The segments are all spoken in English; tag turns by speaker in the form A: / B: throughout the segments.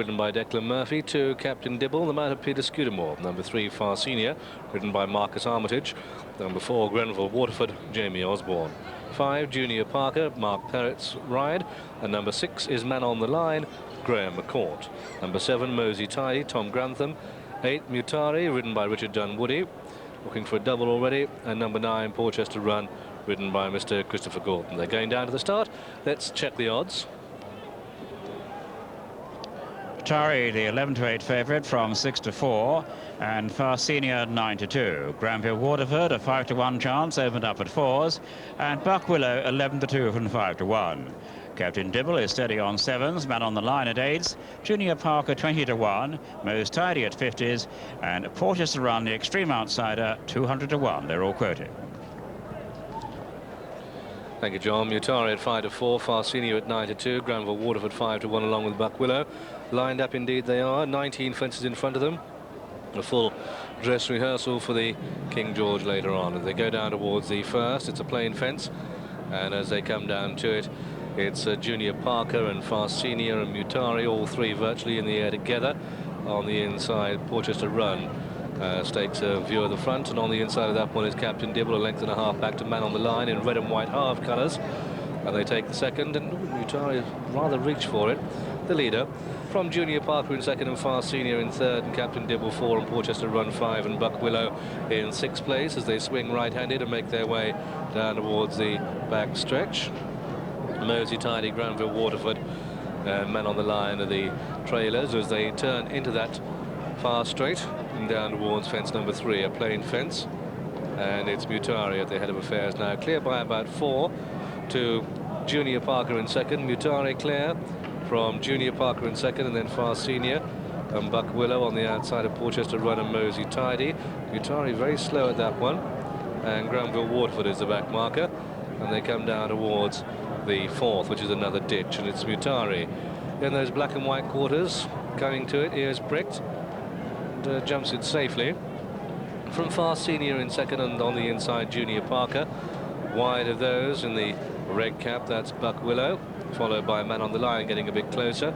A: ridden by Declan Murphy. 2, Captain Dibble, the man of Peter Scudamore. Number 3, Far Senior, ridden by Marcus Armitage. Number 4, Grenville Waterford, Jamie Osborne. 5, Junior Parker, Mark Perrett's ride. And number 6 is Man on the Line, Graham McCourt. Number 7, Mosey Tidy, Tom Grantham. 8, Mutare, ridden by Richard Dunwoody, looking for a double already. And number 9, Porchester Run, ridden by Mr. Christopher Gordon. They're going down to the start. Let's check the odds.
B: Mutare, the 11-to-8 favourite from 6-4, and Far Senior 9-2. Granville Waterford, a 5-to-1 chance, opened up at 4s, and Buck Willow 11-2 from 5-1. Captain Dibble is steady on 7s, Man on the Line at 8s, Junior Parker 20-1, Most Tidy at 50s, and Porchester Run, the extreme outsider, 200-1. They're all quoted.
A: Thank you, John. Mutare at 5-4, Far Senior at 9-2, Granville Waterford 5-1 along with Buck Willow. Lined up indeed they are, 19 fences in front of them. A full dress rehearsal for the King George later on. As they go down towards the first, it's a plain fence, and as they come down to it, it's Junior Parker and Far Senior and Mutare, all three virtually in the air together. On the inside, Porchester Run takes a view of the front, and on the inside of that one is Captain Dibble, a length and a half back to Man on the Line in red and white half colours. And they take the second, and Mutare rather reach for it. The leader from Junior Parker in second and Far Senior in third, and Captain Dibble 4 and Porchester Run 5 and Buck Willow in 6th place as they swing right-handed and make their way down towards the back stretch. Mosey Tidy, Granville Waterford, Man on the Line are the trailers as they turn into that far straight and down towards fence number 3, a plain fence, and it's Mutare at the head of affairs now, clear by about 4 to Junior Parker in second. Mutare clear from Junior Parker in second, and then Far Senior and Buck Willow on the outside of Porchester Run and Mosey Tidy. Mutare very slow at that one, and Granville Waterford is the back marker, and they come down towards the fourth, which is another ditch, and it's Mutare in those black and white quarters coming to it, ears pricked, and jumps it safely. From Far Senior in second, and on the inside Junior Parker. Wide of those in the red cap, that's Buck Willow, followed by Man on the Line getting a bit closer,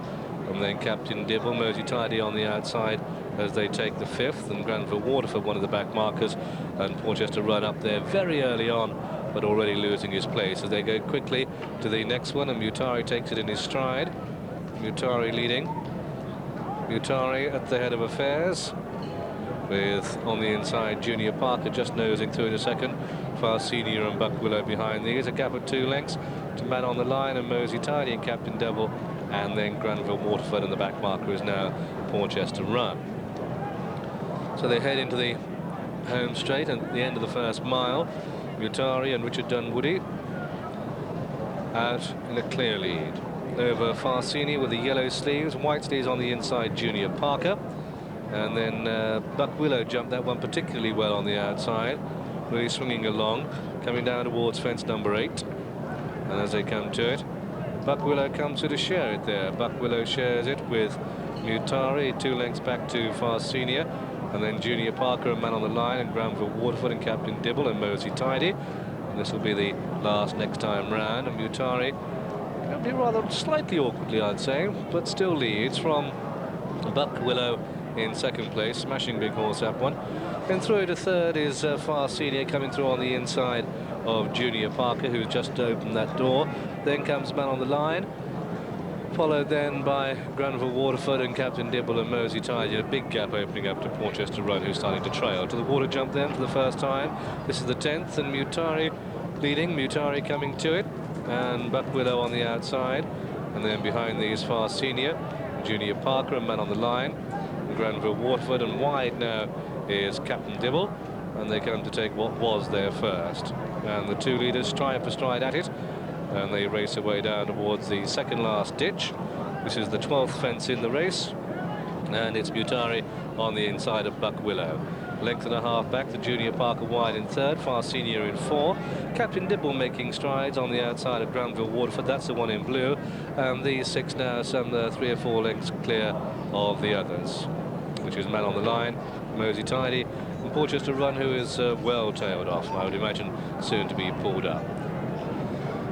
A: and then Captain Dibble, Mosey Tidy on the outside as they take the fifth, and Granville Waterford one of the back markers, and Porchester Run up there very early on, but already losing his place as they go quickly to the next one, and Mutare takes it in his stride. Mutare leading. Mutare at the head of affairs, with on the inside Junior Parker just nosing through in a second. Far Senior and Buck Willow behind these, a gap of 2 lengths to Man on the Line and Mosey Tidy and Captain Dibble, and then Granville Waterford, and the back marker is now Porchester Run. So they head into the home straight, and at the end of the first mile, Mutare and Richard Dunwoody out in a clear lead over Far Senior with the yellow sleeves, white sleeves on the inside Junior Parker, and then Buck Willow jumped that one particularly well on the outside, really swinging along, coming down towards fence number 8, and as they come to it, Buck Willow comes to share it there. Buck Willow shares it with Mutare, 2 lengths back to Far Senior, and then Junior Parker and Man on the Line, and Granville Waterford and Captain Dibble and Mosey Tidy. And this will be the last next time round, and Mutare can be rather slightly awkwardly, I'd say, but still leads from Buck Willow in second place, smashing big horse that one. Then through to third is Far Senior coming through on the inside of Junior Parker, who's just opened that door. Then comes Man on the Line, followed then by Granville Waterford and Captain Dibble and Mosey Tidy. A big gap opening up to Porchester Run, who's starting to trail. To the water jump then for the first time. This is the 10th, and Mutare leading, Mutare coming to it, and Buck Willow on the outside. And then behind these Far Senior, Junior Parker and Man on the Line, and Granville Waterford, and wide now is Captain Dibble, and they come to take what was their first. And the 2 leaders stride for stride at it, and they race away down towards the second last ditch. This is the 12th fence in the race, and it's Mutare on the inside of Buck Willow. Length and a half back to Junior Parker wide in third, Far Senior in 4. Captain Dibble making strides on the outside of Granville Waterford, that's the one in blue, and these 6 now some 3 or 4 lengths clear of the others, which is Man on the Line, Mosey Tidy, and Porchester Run, who is well tailed off, and I would imagine soon to be pulled up.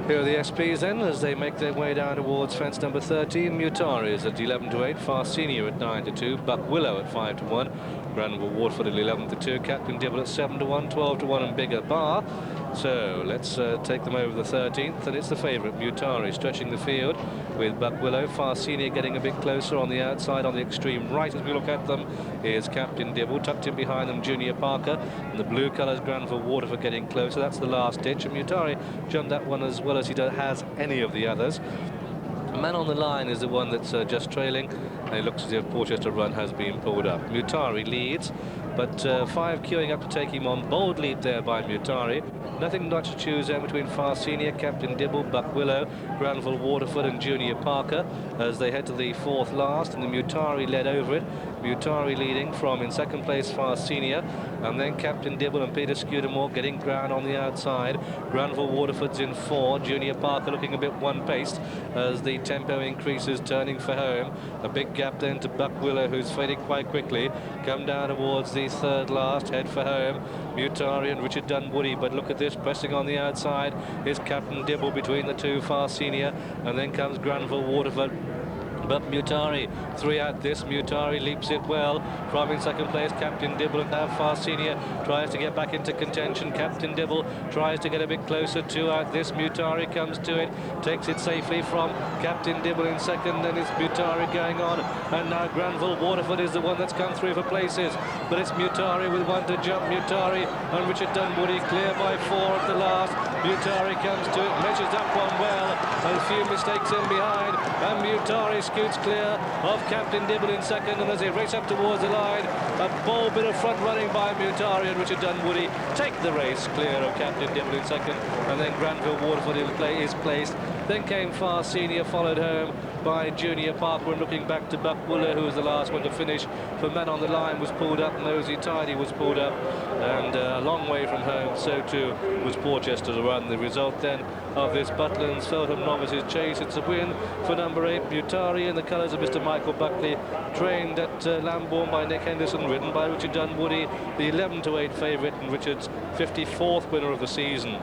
A: Here are the SPs then as they make their way down towards fence number 13. Mutare is at 11-8, Far Senior at 9-2, Buck Willow at 5-1, Granville Waterford at 11-2, Captain Dibble at 7-1, 12-1 and Bigger Bar. So let's take them over the 13th, and it's the favourite Mutare stretching the field with Buck Willow. Far Senior getting a bit closer on the outside. On the extreme right as we look at them is Captain Dibble, tucked in behind them Junior Parker, and the blue colours Granville Waterford getting closer. That's the last ditch, and Mutare jumped that one as well as he has any of the others. Man on the line is the one that's just trailing, and it looks as if Porchester Run has been pulled up. Mutare leads, but 5 queuing up to take him on. Bold leap there by Mutare. Nothing much to choose there between Far Senior, Captain Dibble, Buck Willow, Granville Waterford and Junior Parker as they head to the 4th last, and the Mutare led over it. Mutare leading from in 2nd place Far Senior, and then Captain Dibble and Peter Scudamore getting ground on the outside. Granville Waterford's in 4, Junior Parker looking a bit one-paced as the tempo increases, turning for home. A big gap then to Buck Willow, who's fading quite quickly. Come down towards the 3rd last, head for home. Mutare and Richard Dunwoody, but look at this, pressing on the outside is Captain Dibble between the two, Far Senior, and then comes Granville Waterford. But Mutare, 3 out this. Mutare leaps it well from in 2nd place. Captain Dibble, and now Far Senior tries to get back into contention. Captain Dibble tries to get a bit closer. 2 out this. Mutare comes to it, takes it safely from Captain Dibble in 2nd, and it's Mutare going on. And now Granville Waterford is the one that's come through for places, but it's Mutare with 1 to jump. Mutare and Richard Dunwoody clear by 4 at the last. Mutare comes to it, measures up one well, and a few mistakes in behind, and Mutare scoots clear of Captain Dibble in 2nd, and as they race up towards the line, a bold bit of front running by Mutare and Richard Dunwoody take the race clear of Captain Dibble in 2nd, and then Granville Waterford is placed. Then came Far Senior, followed home by Junior Parker, and looking back to Buck Willow, who was the last one to finish. For Man on the Line was pulled up, Nosy Tidy was pulled up, and a long way from home, so too was Porchester's Run. The result then of this Butlin's Feltham Novices chase, it's a win for number 8 Mutare in the colours of Mr. Michael Buckley, trained at Lambourne by Nick Henderson, ridden by Richard Dunwoody, the 11-8 favourite and Richard's 54th winner of the season.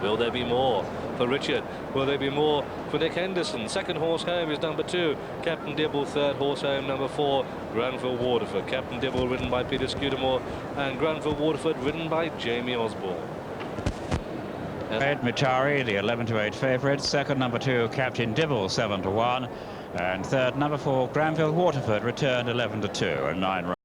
A: Will there be more for Richard? Will there be more for Nick Henderson? 2nd horse home is number 2, Captain Dibble. 3rd horse home, number 4, Granville Waterford. Captain Dibble ridden by Peter Scudamore, and Granville Waterford ridden by Jamie Osborne.
B: Mutare, the 11-8 favourite. 2nd, number 2, Captain Dibble, 7-1. And 3rd, number 4, Granville Waterford, returned 11-2 and 9 runs.